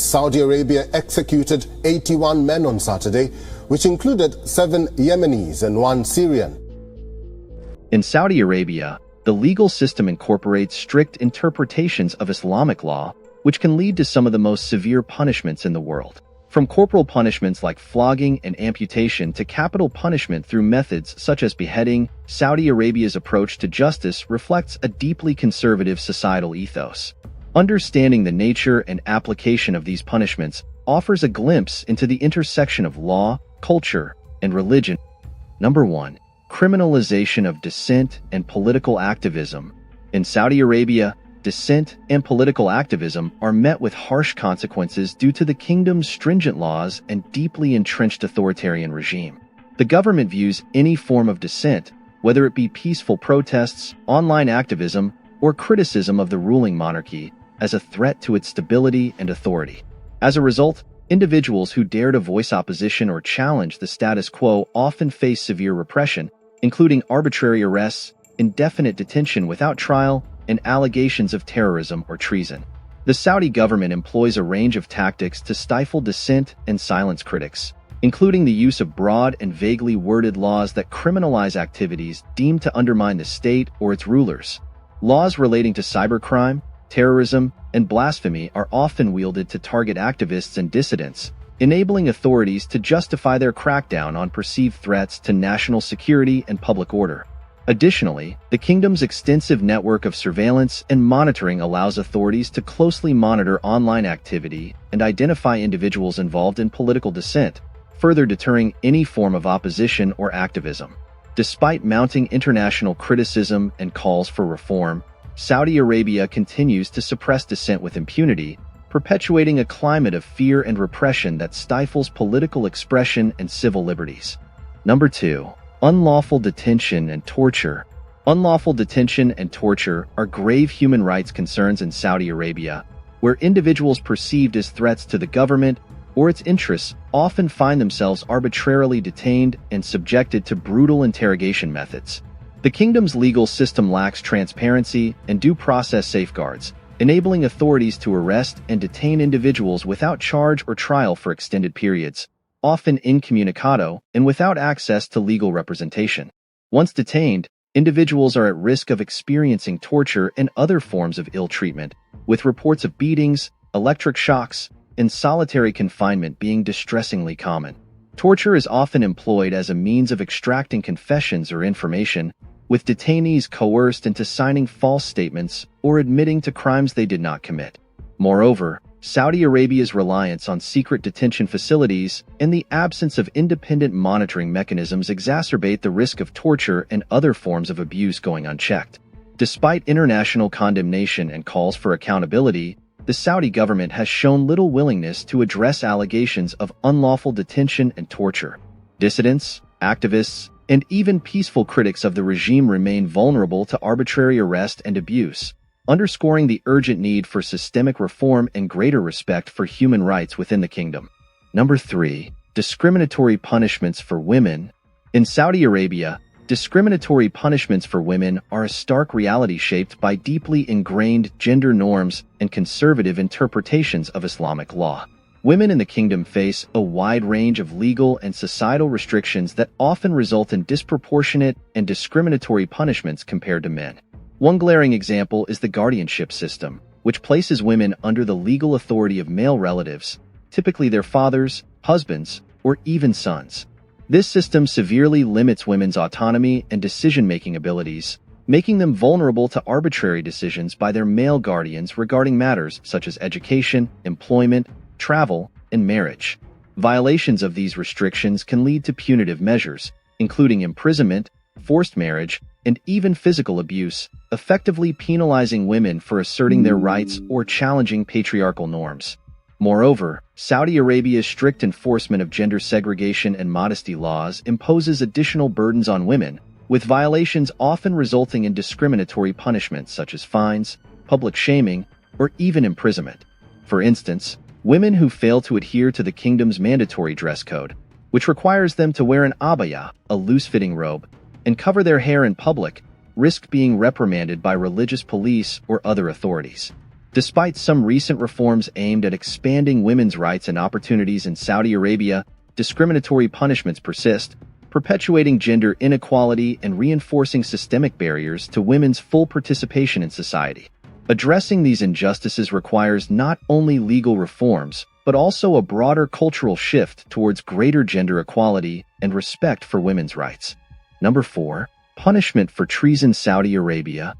Saudi Arabia executed 81 men on Saturday, which included 7 Yemenis and 1 Syrian. In Saudi Arabia, the legal system incorporates strict interpretations of Islamic law, which can lead to some of the most severe punishments in the world. From corporal punishments like flogging and amputation to capital punishment through methods such as beheading, Saudi Arabia's approach to justice reflects a deeply conservative societal ethos. Understanding the nature and application of these punishments offers a glimpse into the intersection of law, culture, and religion. Number 1. Criminalization of dissent and political activism. In Saudi Arabia, dissent and political activism are met with harsh consequences due to the kingdom's stringent laws and deeply entrenched authoritarian regime. The government views any form of dissent, whether it be peaceful protests, online activism, or criticism of the ruling monarchy, as a threat to its stability and authority. As a result, individuals who dare to voice opposition or challenge the status quo often face severe repression, including arbitrary arrests, indefinite detention without trial, and allegations of terrorism or treason. The Saudi government employs a range of tactics to stifle dissent and silence critics, including the use of broad and vaguely worded laws that criminalize activities deemed to undermine the state or its rulers. Laws relating to cybercrime, terrorism, and blasphemy are often wielded to target activists and dissidents, enabling authorities to justify their crackdown on perceived threats to national security and public order. Additionally, the kingdom's extensive network of surveillance and monitoring allows authorities to closely monitor online activity and identify individuals involved in political dissent, further deterring any form of opposition or activism. Despite mounting international criticism and calls for reform, Saudi Arabia continues to suppress dissent with impunity, perpetuating a climate of fear and repression that stifles political expression and civil liberties. Number 2. Unlawful detention and torture. Unlawful detention and torture are grave human rights concerns in Saudi Arabia, where individuals perceived as threats to the government or its interests often find themselves arbitrarily detained and subjected to brutal interrogation methods. The kingdom's legal system lacks transparency and due process safeguards, enabling authorities to arrest and detain individuals without charge or trial for extended periods, often incommunicado and without access to legal representation. Once detained, individuals are at risk of experiencing torture and other forms of ill treatment, with reports of beatings, electric shocks, and solitary confinement being distressingly common. Torture is often employed as a means of extracting confessions or information, with detainees coerced into signing false statements or admitting to crimes they did not commit. Moreover, Saudi Arabia's reliance on secret detention facilities and the absence of independent monitoring mechanisms exacerbate the risk of torture and other forms of abuse going unchecked. Despite international condemnation and calls for accountability, the Saudi government has shown little willingness to address allegations of unlawful detention and torture. Dissidents, activists, and even peaceful critics of the regime remain vulnerable to arbitrary arrest and abuse, underscoring the urgent need for systemic reform and greater respect for human rights within the kingdom. Number 3. Discriminatory punishments for women. In Saudi Arabia, discriminatory punishments for women are a stark reality shaped by deeply ingrained gender norms and conservative interpretations of Islamic law. Women in the kingdom face a wide range of legal and societal restrictions that often result in disproportionate and discriminatory punishments compared to men. One glaring example is the guardianship system, which places women under the legal authority of male relatives, typically their fathers, husbands, or even sons. This system severely limits women's autonomy and decision-making abilities, making them vulnerable to arbitrary decisions by their male guardians regarding matters such as education, employment, travel, and marriage. Violations of these restrictions can lead to punitive measures, including imprisonment, forced marriage, and even physical abuse, effectively penalizing women for asserting their rights or challenging patriarchal norms. Moreover, Saudi Arabia's strict enforcement of gender segregation and modesty laws imposes additional burdens on women, with violations often resulting in discriminatory punishments such as fines, public shaming, or even imprisonment. For instance, women who fail to adhere to the kingdom's mandatory dress code, which requires them to wear an abaya, a loose-fitting robe, and cover their hair in public, risk being reprimanded by religious police or other authorities. Despite some recent reforms aimed at expanding women's rights and opportunities in Saudi Arabia, discriminatory punishments persist, perpetuating gender inequality and reinforcing systemic barriers to women's full participation in society. Addressing these injustices requires not only legal reforms, but also a broader cultural shift towards greater gender equality and respect for women's rights. Number 4. Punishment for treason. Saudi Arabia.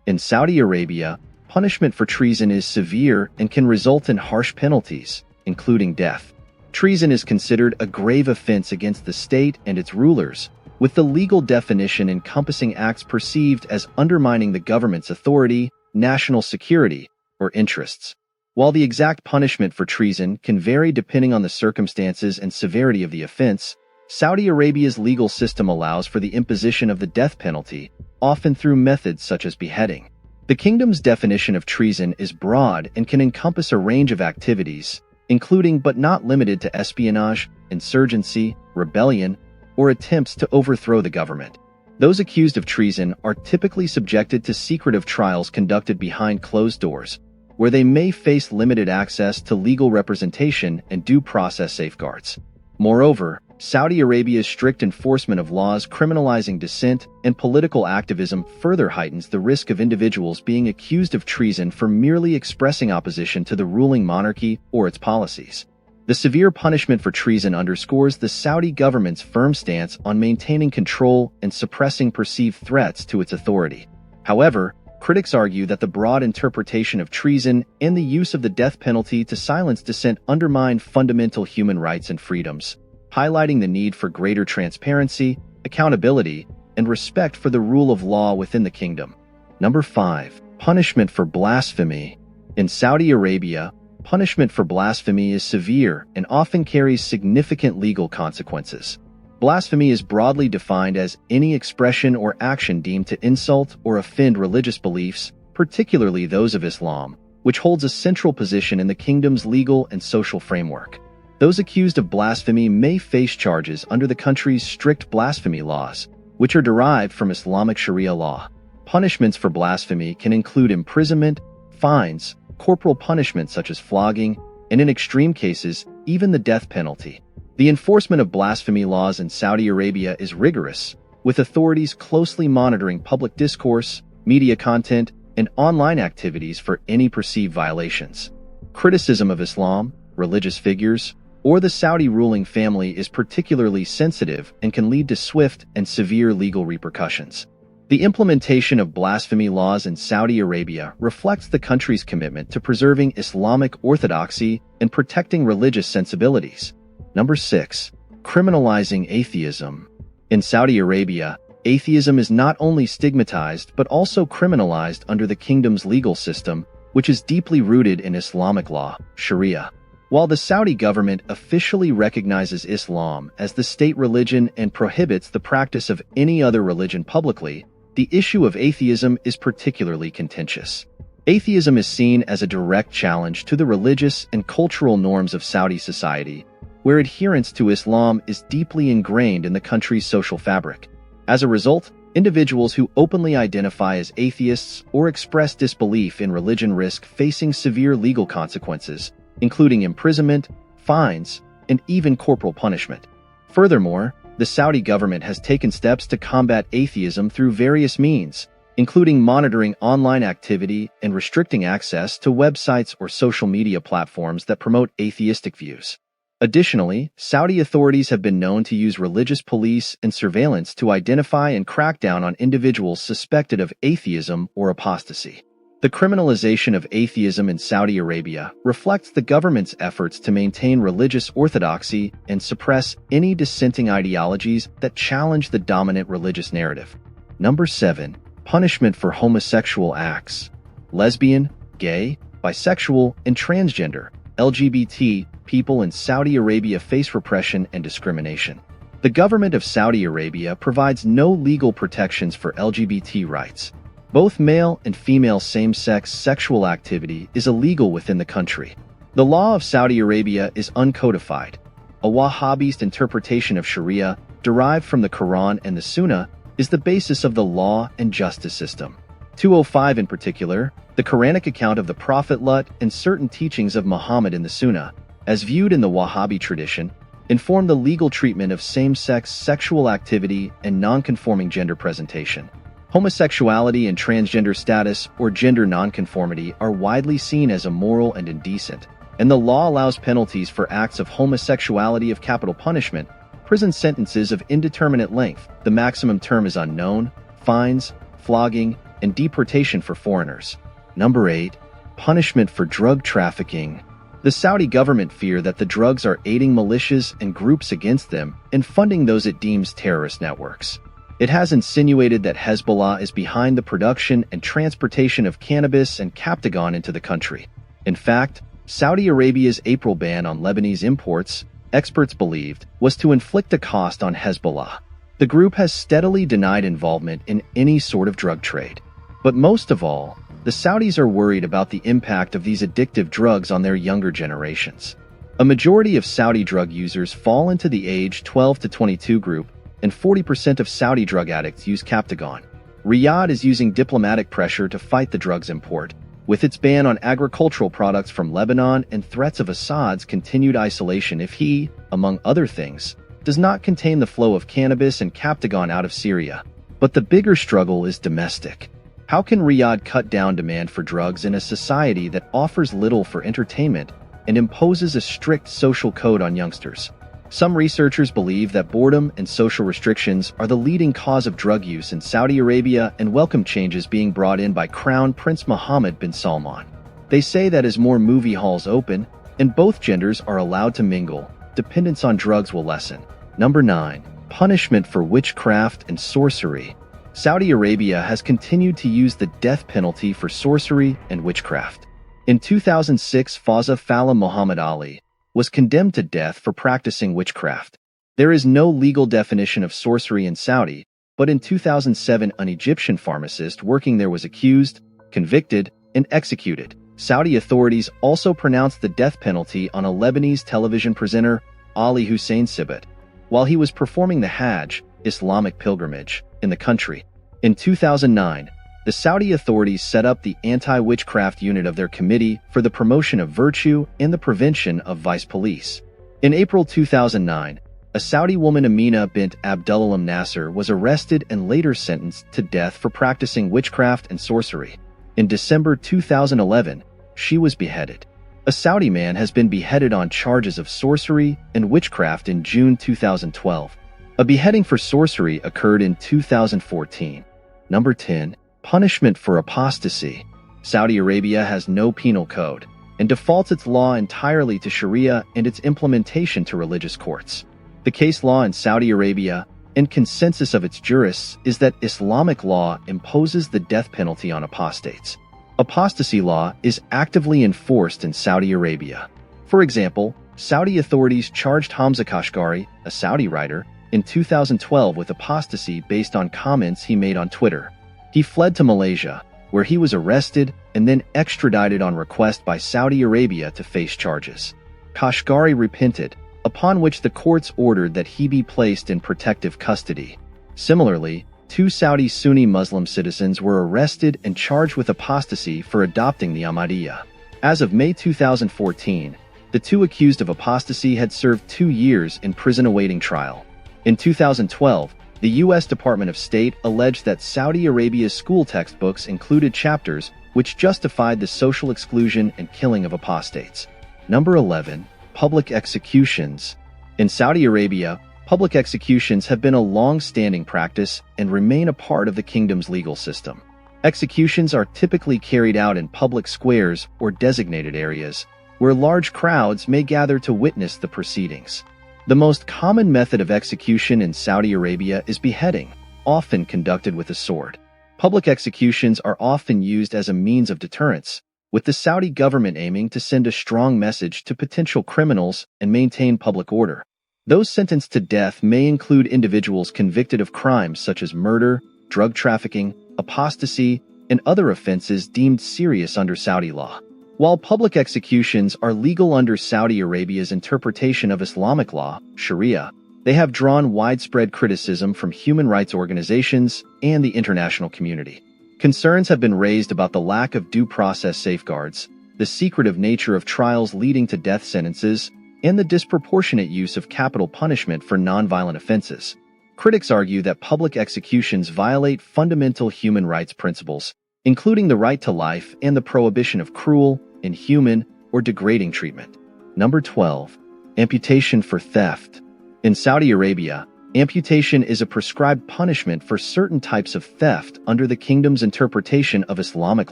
In Saudi Arabia, punishment for treason is severe and can result in harsh penalties, including death. Treason is considered a grave offense against the state and its rulers, with the legal definition encompassing acts perceived as undermining the government's authority, national security, or interests. While the exact punishment for treason can vary depending on the circumstances and severity of the offense, Saudi Arabia's legal system allows for the imposition of the death penalty, often through methods such as beheading. The kingdom's definition of treason is broad and can encompass a range of activities, including but not limited to espionage, insurgency, rebellion, or attempts to overthrow the government. Those accused of treason are typically subjected to secretive trials conducted behind closed doors, where they may face limited access to legal representation and due process safeguards. Moreover, Saudi Arabia's strict enforcement of laws criminalizing dissent and political activism further heightens the risk of individuals being accused of treason for merely expressing opposition to the ruling monarchy or its policies. The severe punishment for treason underscores the Saudi government's firm stance on maintaining control and suppressing perceived threats to its authority. However, critics argue that the broad interpretation of treason and the use of the death penalty to silence dissent undermine fundamental human rights and freedoms, highlighting the need for greater transparency, accountability, and respect for the rule of law within the kingdom. Number 5. Punishment for blasphemy. In Saudi Arabia, punishment for blasphemy is severe and often carries significant legal consequences. Blasphemy is broadly defined as any expression or action deemed to insult or offend religious beliefs, particularly those of Islam, which holds a central position in the kingdom's legal and social framework. Those accused of blasphemy may face charges under the country's strict blasphemy laws, which are derived from Islamic Sharia law. Punishments for blasphemy can include imprisonment, fines, corporal punishment such as flogging, and in extreme cases, even the death penalty. The enforcement of blasphemy laws in Saudi Arabia is rigorous, with authorities closely monitoring public discourse, media content, and online activities for any perceived violations. Criticism of Islam, religious figures, or the Saudi ruling family is particularly sensitive and can lead to swift and severe legal repercussions. The implementation of blasphemy laws in Saudi Arabia reflects the country's commitment to preserving Islamic orthodoxy and protecting religious sensibilities. Number 6. Criminalizing atheism. In Saudi Arabia, atheism is not only stigmatized but also criminalized under the kingdom's legal system, which is deeply rooted in Islamic law, Sharia. While the Saudi government officially recognizes Islam as the state religion and prohibits the practice of any other religion publicly, the issue of atheism is particularly contentious. Atheism is seen as a direct challenge to the religious and cultural norms of Saudi society, where adherence to Islam is deeply ingrained in the country's social fabric. As a result, individuals who openly identify as atheists or express disbelief in religion risk facing severe legal consequences, including imprisonment, fines, and even corporal punishment. Furthermore, the Saudi government has taken steps to combat atheism through various means, including monitoring online activity and restricting access to websites or social media platforms that promote atheistic views. Additionally, Saudi authorities have been known to use religious police and surveillance to identify and crack down on individuals suspected of atheism or apostasy. The criminalization of atheism in Saudi Arabia reflects the government's efforts to maintain religious orthodoxy and suppress any dissenting ideologies that challenge the dominant religious narrative. Number 7. Punishment for homosexual acts. Lesbian, gay, bisexual, and transgender LGBT people in Saudi Arabia face repression and discrimination. The government of Saudi Arabia provides no legal protections for LGBT rights. Both male and female same-sex sexual activity is illegal within the country. The law of Saudi Arabia is uncodified. A Wahhabist interpretation of Sharia, derived from the Quran and the Sunnah, is the basis of the law and justice system. 205 in particular, The Quranic account of the Prophet Lut and certain teachings of Muhammad in the Sunnah, as viewed in the Wahhabi tradition, inform the legal treatment of same-sex sexual activity and non-conforming gender presentation. Homosexuality and transgender status or gender nonconformity are widely seen as immoral and indecent, and the law allows penalties for acts of homosexuality of capital punishment, prison sentences of indeterminate length, the maximum term is unknown, fines, flogging, and deportation for foreigners. Number 8. Punishment for drug trafficking. The Saudi government fear that the drugs are aiding militias and groups against them and funding those it deems terrorist networks. It has insinuated that Hezbollah is behind the production and transportation of cannabis and Captagon into the country. In fact, Saudi Arabia's April ban on Lebanese imports, experts believed, was to inflict a cost on Hezbollah. The group has steadily denied involvement in any sort of drug trade. But most of all, the Saudis are worried about the impact of these addictive drugs on their younger generations. A majority of Saudi drug users fall into the age 12 to 22 group, and 40% of Saudi drug addicts use Captagon. Riyadh is using diplomatic pressure to fight the drugs import, with its ban on agricultural products from Lebanon and threats of Assad's continued isolation if he, among other things, does not contain the flow of cannabis and Captagon out of Syria. But the bigger struggle is domestic. How can Riyadh cut down demand for drugs in a society that offers little for entertainment and imposes a strict social code on youngsters? Some researchers believe that boredom and social restrictions are the leading cause of drug use in Saudi Arabia and welcome changes being brought in by Crown Prince Mohammed bin Salman. They say that as more movie halls open and both genders are allowed to mingle, dependence on drugs will lessen. Number 9. Punishment for witchcraft and sorcery. Saudi Arabia has continued to use the death penalty for sorcery and witchcraft. In 2006, Fawza Fala Muhammad Ali was condemned to death for practicing witchcraft. There is no legal definition of sorcery in Saudi, but in 2007 an Egyptian pharmacist working there was accused, convicted, and executed. Saudi authorities also pronounced the death penalty on a Lebanese television presenter, Ali Hussein Sibit, while he was performing the Hajj, Islamic pilgrimage, in the country. In 2009, the Saudi authorities set up the anti-witchcraft unit of their Committee for the Promotion of Virtue and the Prevention of Vice Police. In April 2009, a Saudi woman Amina bint Abdullah Nasser was arrested and later sentenced to death for practicing witchcraft and sorcery. In December 2011, she was beheaded. A Saudi man has been beheaded on charges of sorcery and witchcraft in June 2012. A beheading for sorcery occurred in 2014. Number 10. Punishment for apostasy. Saudi Arabia has no penal code and defaults its law entirely to Sharia and its implementation to religious courts. The case law in Saudi Arabia and consensus of its jurists is that Islamic law imposes the death penalty on apostates. Apostasy law is actively enforced in Saudi Arabia. For example, Saudi authorities charged Hamza Kashgari, a Saudi writer, in 2012 with apostasy based on comments he made on Twitter. He fled to Malaysia, where he was arrested and then extradited on request by Saudi Arabia to face charges. Kashgari repented, upon which the courts ordered that he be placed in protective custody. Similarly, 2 Saudi Sunni Muslim citizens were arrested and charged with apostasy for adopting the Ahmadiyya. As of May 2014, the 2 accused of apostasy had served 2 years in prison awaiting trial. In 2012, the U.S. Department of State alleged that Saudi Arabia's school textbooks included chapters which justified the social exclusion and killing of apostates. Number 11. Public executions. In Saudi Arabia, public executions have been a long-standing practice and remain a part of the kingdom's legal system. Executions are typically carried out in public squares or designated areas, where large crowds may gather to witness the proceedings. The most common method of execution in Saudi Arabia is beheading, often conducted with a sword. Public executions are often used as a means of deterrence, with the Saudi government aiming to send a strong message to potential criminals and maintain public order. Those sentenced to death may include individuals convicted of crimes such as murder, drug trafficking, apostasy, and other offenses deemed serious under Saudi law. While public executions are legal under Saudi Arabia's interpretation of Islamic law, Sharia, they have drawn widespread criticism from human rights organizations and the international community. Concerns have been raised about the lack of due process safeguards, the secretive nature of trials leading to death sentences, and the disproportionate use of capital punishment for nonviolent offenses. Critics argue that public executions violate fundamental human rights principles, including the right to life and the prohibition of cruel, inhuman, or degrading treatment. Number 12. Amputation for theft. In Saudi Arabia, amputation is a prescribed punishment for certain types of theft under the kingdom's interpretation of Islamic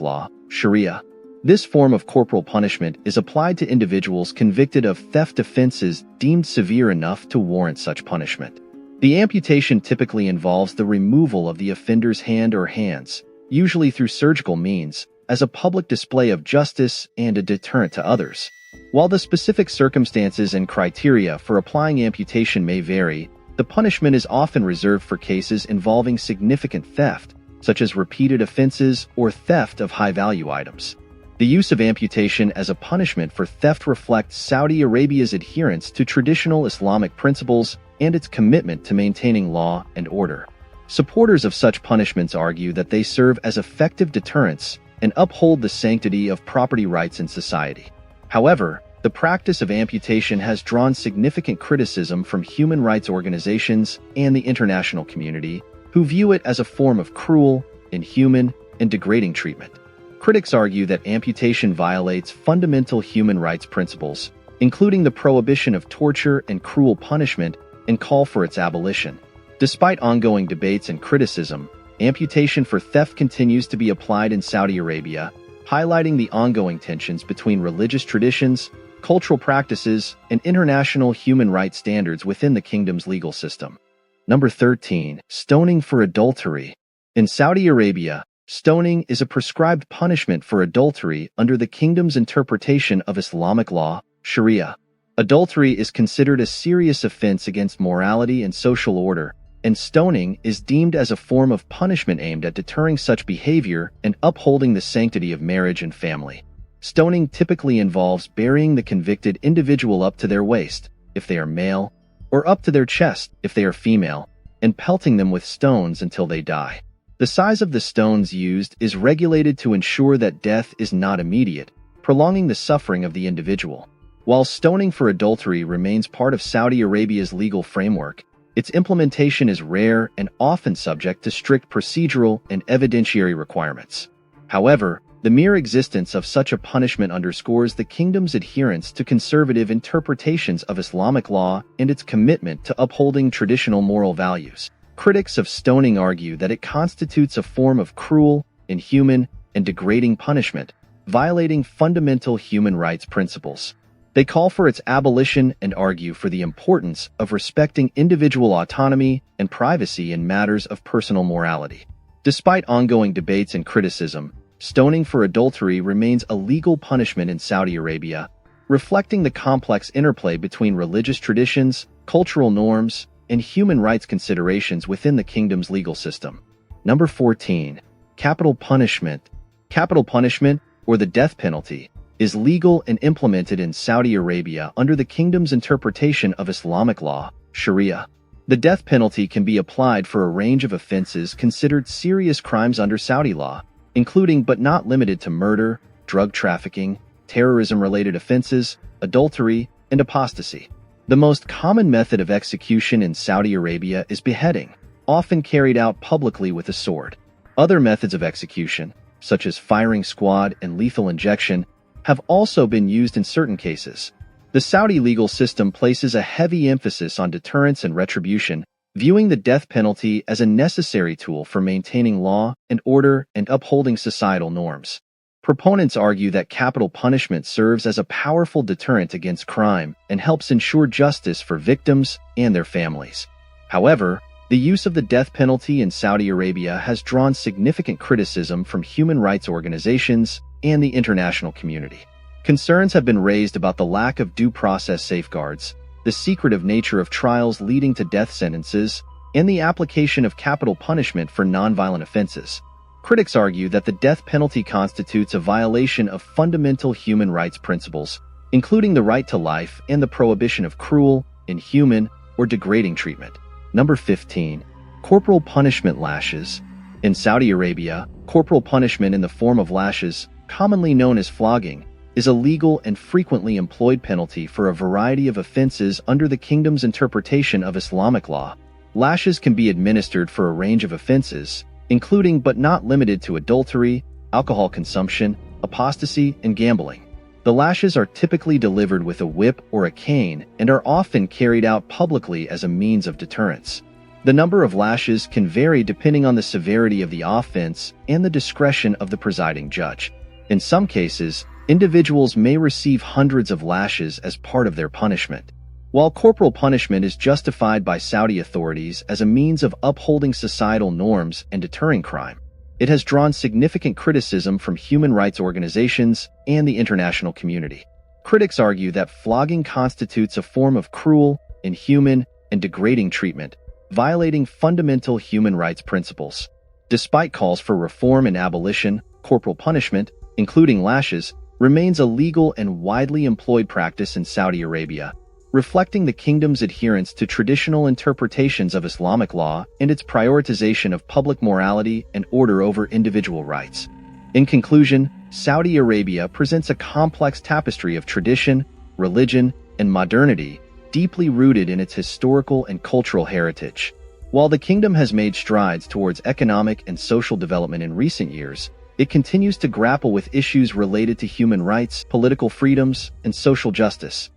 law, Sharia. This form of corporal punishment is applied to individuals convicted of theft offenses deemed severe enough to warrant such punishment. The amputation typically involves the removal of the offender's hand or hands, usually through surgical means, as a public display of justice and a deterrent to others. While the specific circumstances and criteria for applying amputation may vary, the punishment is often reserved for cases involving significant theft, such as repeated offenses or theft of high-value items. The use of amputation as a punishment for theft reflects Saudi Arabia's adherence to traditional Islamic principles and its commitment to maintaining law and order. Supporters of such punishments argue that they serve as effective deterrents and uphold the sanctity of property rights in society. However, the practice of amputation has drawn significant criticism from human rights organizations and the international community, who view it as a form of cruel, inhuman, and degrading treatment. Critics argue that amputation violates fundamental human rights principles, including the prohibition of torture and cruel punishment, and call for its abolition. Despite ongoing debates and criticism, amputation for theft continues to be applied in Saudi Arabia, highlighting the ongoing tensions between religious traditions, cultural practices, and international human rights standards within the kingdom's legal system. Number 13. Stoning for adultery. In Saudi Arabia, stoning is a prescribed punishment for adultery under the kingdom's interpretation of Islamic law, Sharia. Adultery is considered a serious offense against morality and social order, and stoning is deemed as a form of punishment aimed at deterring such behavior and upholding the sanctity of marriage and family. Stoning typically involves burying the convicted individual up to their waist, if they are male, or up to their chest, if they are female, and pelting them with stones until they die. The size of the stones used is regulated to ensure that death is not immediate, prolonging the suffering of the individual. While stoning for adultery remains part of Saudi Arabia's legal framework, its implementation is rare and often subject to strict procedural and evidentiary requirements. However, the mere existence of such a punishment underscores the kingdom's adherence to conservative interpretations of Islamic law and its commitment to upholding traditional moral values. Critics of stoning argue that it constitutes a form of cruel, inhuman, and degrading punishment, violating fundamental human rights principles. They call for its abolition and argue for the importance of respecting individual autonomy and privacy in matters of personal morality. Despite ongoing debates and criticism, stoning for adultery remains a legal punishment in Saudi Arabia, reflecting the complex interplay between religious traditions, cultural norms, and human rights considerations within the kingdom's legal system. Number 14. Capital punishment. Capital punishment, or the death penalty, is legal and implemented in Saudi Arabia under the kingdom's interpretation of Islamic law, Sharia. The death penalty can be applied for a range of offenses considered serious crimes under Saudi law, including but not limited to murder, drug trafficking, terrorism-related offenses, adultery, and apostasy. The most common method of execution in Saudi Arabia is beheading, often carried out publicly with a sword. Other methods of execution, such as firing squad and lethal injection, have also been used in certain cases. The Saudi legal system places a heavy emphasis on deterrence and retribution, viewing the death penalty as a necessary tool for maintaining law and order and upholding societal norms. Proponents argue that capital punishment serves as a powerful deterrent against crime and helps ensure justice for victims and their families. However, the use of the death penalty in Saudi Arabia has drawn significant criticism from human rights organizations and the international community. Concerns have been raised about the lack of due process safeguards, the secretive nature of trials leading to death sentences, and the application of capital punishment for nonviolent offenses. Critics argue that the death penalty constitutes a violation of fundamental human rights principles, including the right to life and the prohibition of cruel, inhuman, or degrading treatment. Number 15. Corporal punishment lashes. In Saudi Arabia, corporal punishment in the form of lashes, commonly known as flogging, is a legal and frequently employed penalty for a variety of offenses under the kingdom's interpretation of Islamic law. Lashes can be administered for a range of offenses, including but not limited to adultery, alcohol consumption, apostasy, and gambling. The lashes are typically delivered with a whip or a cane and are often carried out publicly as a means of deterrence. The number of lashes can vary depending on the severity of the offense and the discretion of the presiding judge. In some cases, individuals may receive hundreds of lashes as part of their punishment. While corporal punishment is justified by Saudi authorities as a means of upholding societal norms and deterring crime, it has drawn significant criticism from human rights organizations and the international community. Critics argue that flogging constitutes a form of cruel, inhuman, and degrading treatment, violating fundamental human rights principles. Despite calls for reform and abolition, corporal punishment, including lashes, remains a legal and widely employed practice in Saudi Arabia, reflecting the kingdom's adherence to traditional interpretations of Islamic law and its prioritization of public morality and order over individual rights. In conclusion, Saudi Arabia presents a complex tapestry of tradition, religion, and modernity, deeply rooted in its historical and cultural heritage. While the kingdom has made strides towards economic and social development in recent years, it continues to grapple with issues related to human rights, political freedoms, and social justice.